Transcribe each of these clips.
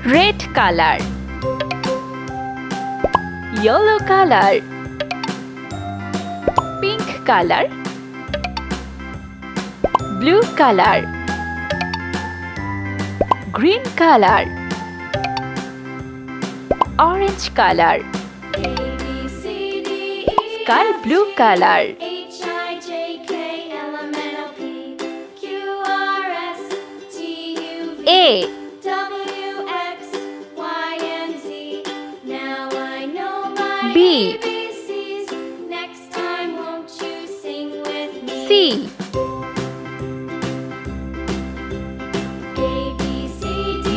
red color, yellow color, pink color, blue color, green color, orange color, sky blue color, A, B, C,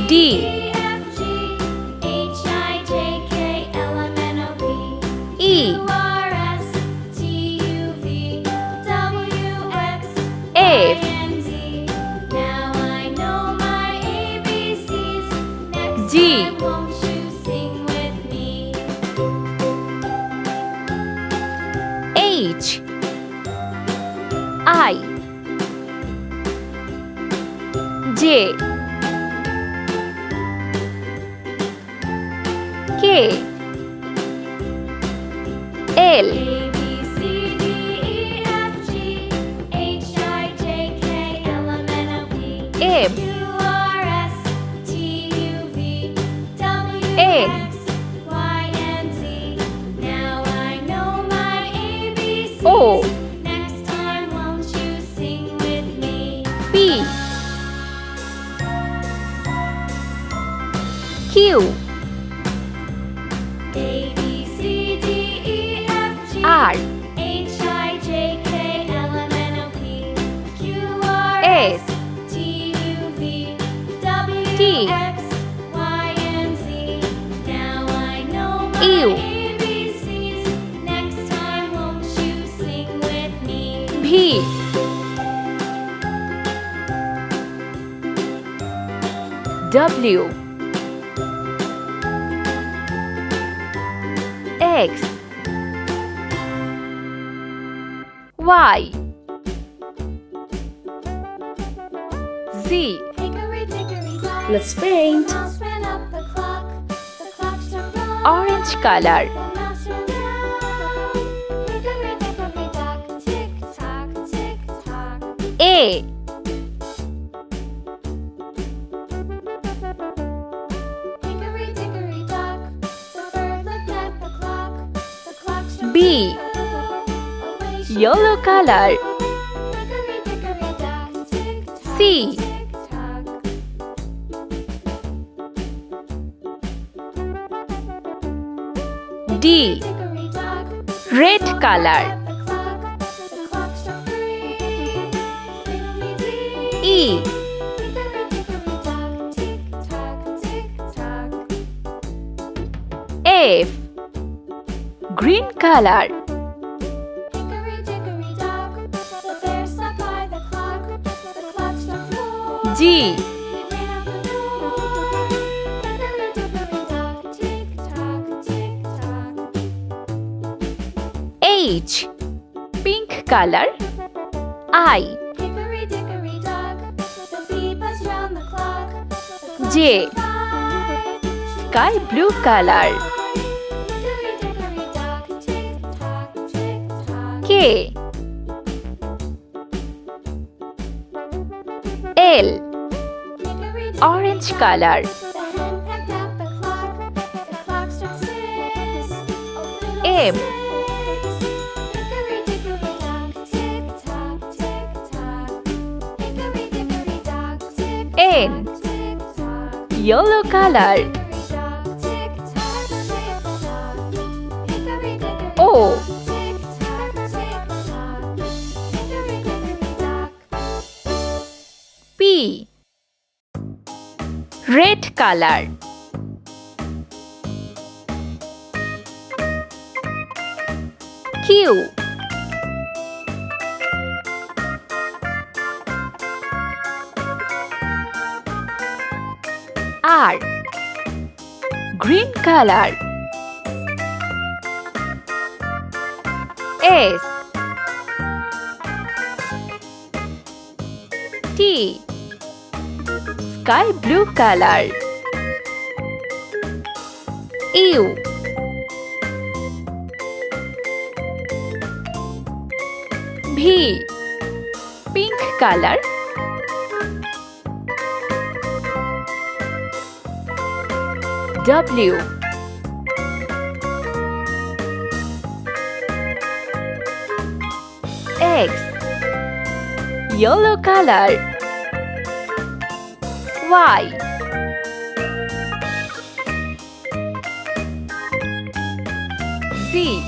D, E, F, G, H, I, J, K, L, M, N, O, P, Q, R, S, T, U, V, W, X, Y, Z. Let's paint. Orange color, A, B, yellow color, C, D, red color, E, F, green color, G, H, pink color, I, J, sky blue color, K, L, orange color, M, N, yellow color, O, P, red color, Q, R, green color, S, T, sky blue color, U. V. Pink color. W. X. Yellow color. Y. Z.